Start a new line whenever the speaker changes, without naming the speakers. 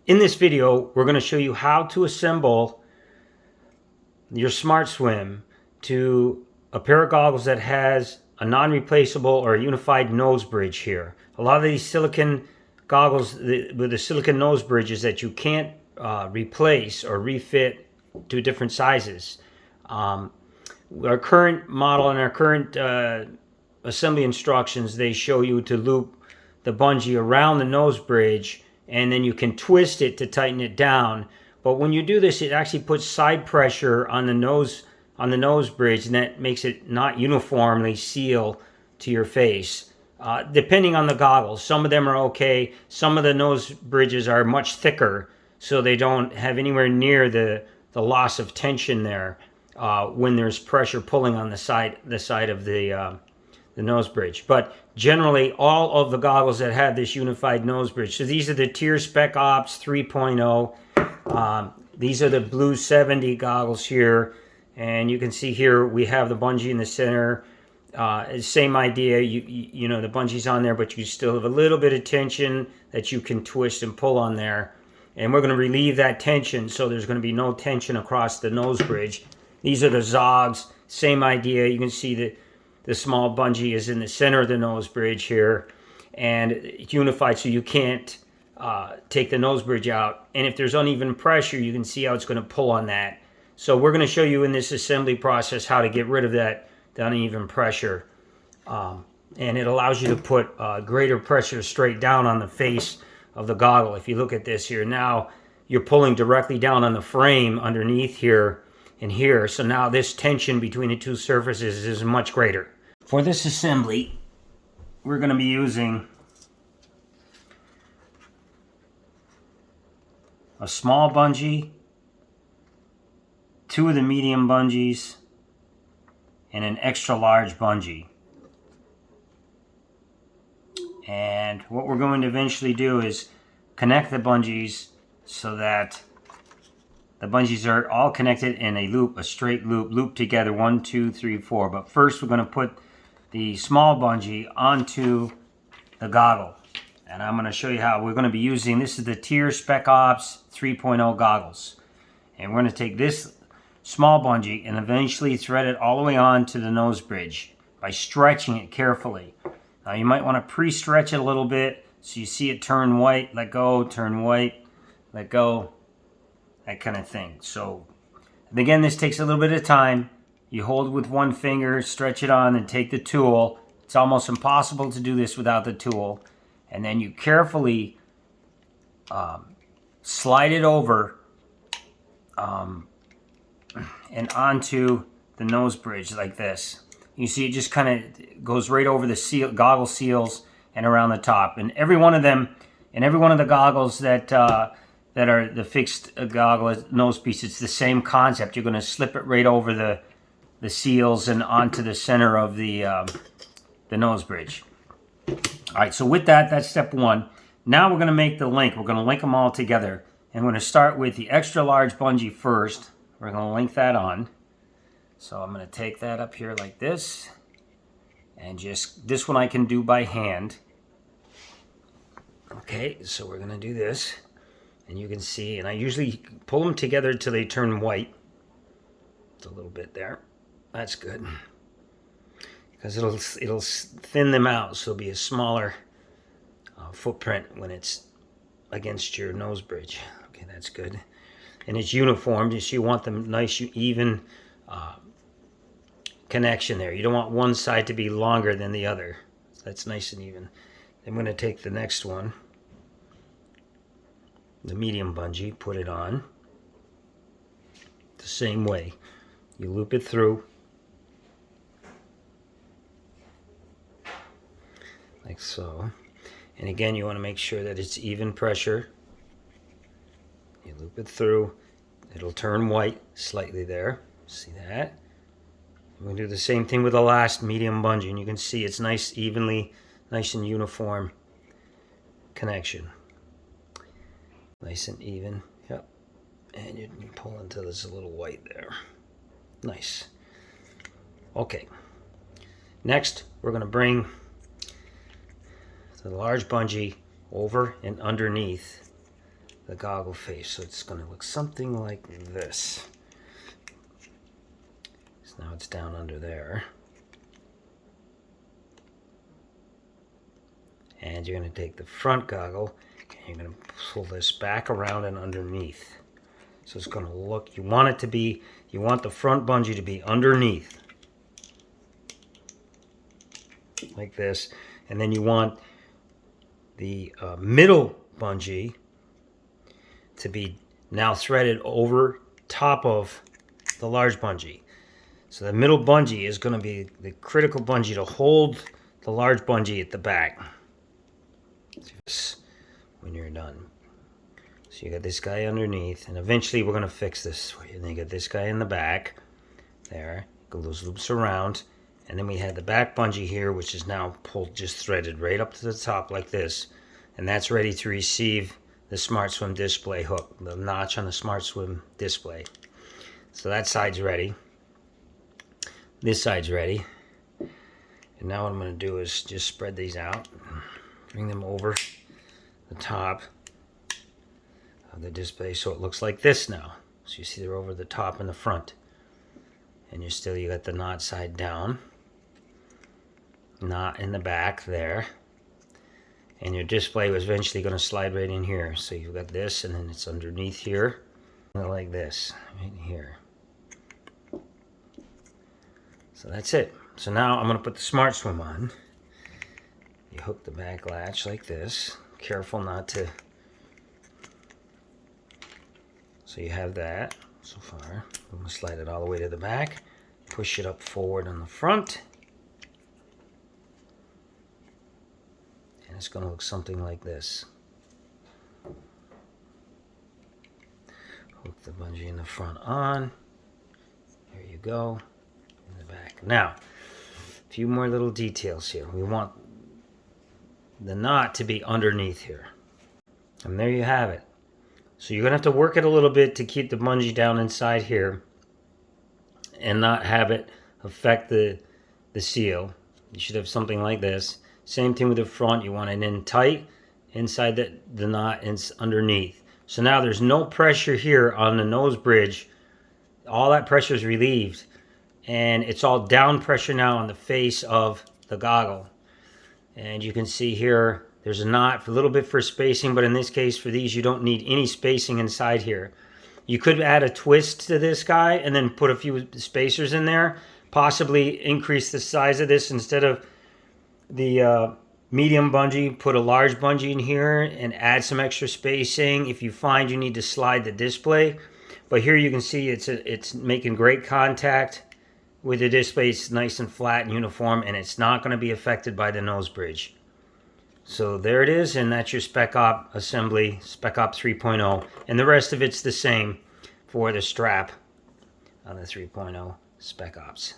In this video, we're going to show you how to assemble your Smart Swim to a pair of goggles that has a non-replaceable or a unified nose bridge here. A lot of these silicone goggles with the silicone nose bridges that you can't replace or refit to different sizes. Our current model and our current assembly instructions, they show you to loop the bungee around the nose bridge, and then you can twist it to tighten it down. But when you do this, it actually puts side pressure on the nose bridge, and that makes it not uniformly seal to your face. Depending on the goggles, some of them are okay. Some of the nose bridges are much thicker, so they don't have anywhere near the loss of tension there when there's pressure pulling on the side of the nose bridge. But generally, all of the goggles that have this unified nose bridge. So these are the TYR Special Ops 3.0. These are the Blue 70 goggles here, and you can see here we have the bungee in the center. Same idea. You know the bungee's on there, but you still have a little bit of tension that you can twist and pull on there. And we're going to relieve that tension, so there's going to be no tension across the nose bridge. These are the Zogs. Same idea. You can see that the small bungee is in the center of the nose bridge here, and it's unified, so you can't take the nose bridge out. And if there's uneven pressure, you can see how it's going to pull on that. So we're going to show you in this assembly process how to get rid of that uneven pressure. And it allows you to put greater pressure straight down on the face of the goggle. If you look at this here, now you're pulling directly down on the frame underneath here and here. So now this tension between the two surfaces is much greater. For this assembly, we're going to be using a small bungee, 2 of the medium bungees, and an extra large bungee. And what we're going to eventually do is connect the bungees so that the bungees are all connected in a loop, a straight loop together, 1, 2, 3, 4. But first we're going to put the small bungee onto the goggle. And I'm going to show you how we're going to be using, this is the TYR Special Ops 3.0 goggles. And we're going to take this small bungee and eventually thread it all the way on to the nose bridge by stretching it carefully. Now you might want to pre-stretch it a little bit so you see it turn white, let go, turn white, let go, that kind of thing. So again, this takes a little bit of time. You hold with one finger, stretch it on, and take the tool. It's almost impossible to do this without the tool. And then you carefully slide it over and onto the nose bridge like this. You see it just kind of goes right over the goggle seals and around the top. And every one of them, and every one of the goggles that are the fixed goggle nose piece, it's the same concept. You're going to slip it right over the seals and onto the center of the nose bridge. All right, so with that, that's step 1. Now we're going to make the link. We're going to link them all together. And we're going to start with the extra large bungee first. We're going to link that on. So I'm going to take that up here like this. And just, this one I can do by hand. Okay, so we're going to do this. And you can see, and I usually pull them together until they turn white. It's a little bit there. That's good. Because it'll thin them out, so it'll be a smaller footprint when it's against your nose bridge. Okay, that's good. And it's uniform, just you want them nice, even connection there. You don't want one side to be longer than the other. That's nice and even. I'm going to take the next one, the medium bungee, put it on the same way. You loop it through like so. And again, you want to make sure that it's even pressure. You loop it through. It'll turn white slightly there. See that? We'll do the same thing with the last medium bungee, and you can see it's nice, nice and uniform connection. Nice and even. Yep. And you can pull until there's a little white there. Nice. Okay. Next, we're going to bring the large bungee over and underneath the goggle face. So it's going to look something like this. So now it's down under there. And you're going to take the front goggle and you're going to pull this back around and underneath. So it's going to look, you want the front bungee to be underneath. Like this. And then you want the middle bungee to be now threaded over top of the large bungee. So the middle bungee is going to be the critical bungee to hold the large bungee at the back. When you're done. So you got this guy underneath, and eventually we're going to fix this for you. And then you got this guy in the back. There. Go those loops around. And then we had the back bungee here, which is now pulled, just threaded right up to the top like this. And that's ready to receive the Smart Swim display hook, the notch on the Smart Swim display. So that side's ready. This side's ready. And now what I'm going to do is just spread these out. Bring them over the top of the display so it looks like this now. So you see they're over the top and the front. And you got the knot side down. Knot in the back there. And your display was eventually going to slide right in here. So you've got this, and then it's underneath here. Like this, right here. So that's it. So now I'm going to put the Smart Swim on. You hook the back latch like this. Careful not to. So you have that so far. I'm going to slide it all the way to the back. Push it up forward on the front. And it's going to look something like this. Hook the bungee in the front on. There you go. In the back. Now, a few more little details here. We want the knot to be underneath here. And there you have it. So you're going to have to work it a little bit to keep the bungee down inside here and not have it affect the seal. You should have something like this. Same thing with the front. You want it in tight inside the knot and underneath. So now there's no pressure here on the nose bridge. All that pressure is relieved. And it's all down pressure now on the face of the goggle. And you can see here, there's a knot for a little bit for spacing, but in this case, for these, you don't need any spacing inside here. You could add a twist to this guy and then put a few spacers in there, possibly increase the size of this. Instead of the medium bungee, put a large bungee in here and add some extra spacing if you find you need to slide the display. But here you can see it's making great contact with the display. It's nice and flat and uniform, and it's not going to be affected by the nose bridge. So there it is, and that's your Spec Op assembly, Spec Op 3.0. And the rest of it's the same for the strap on the 3.0 Spec Ops.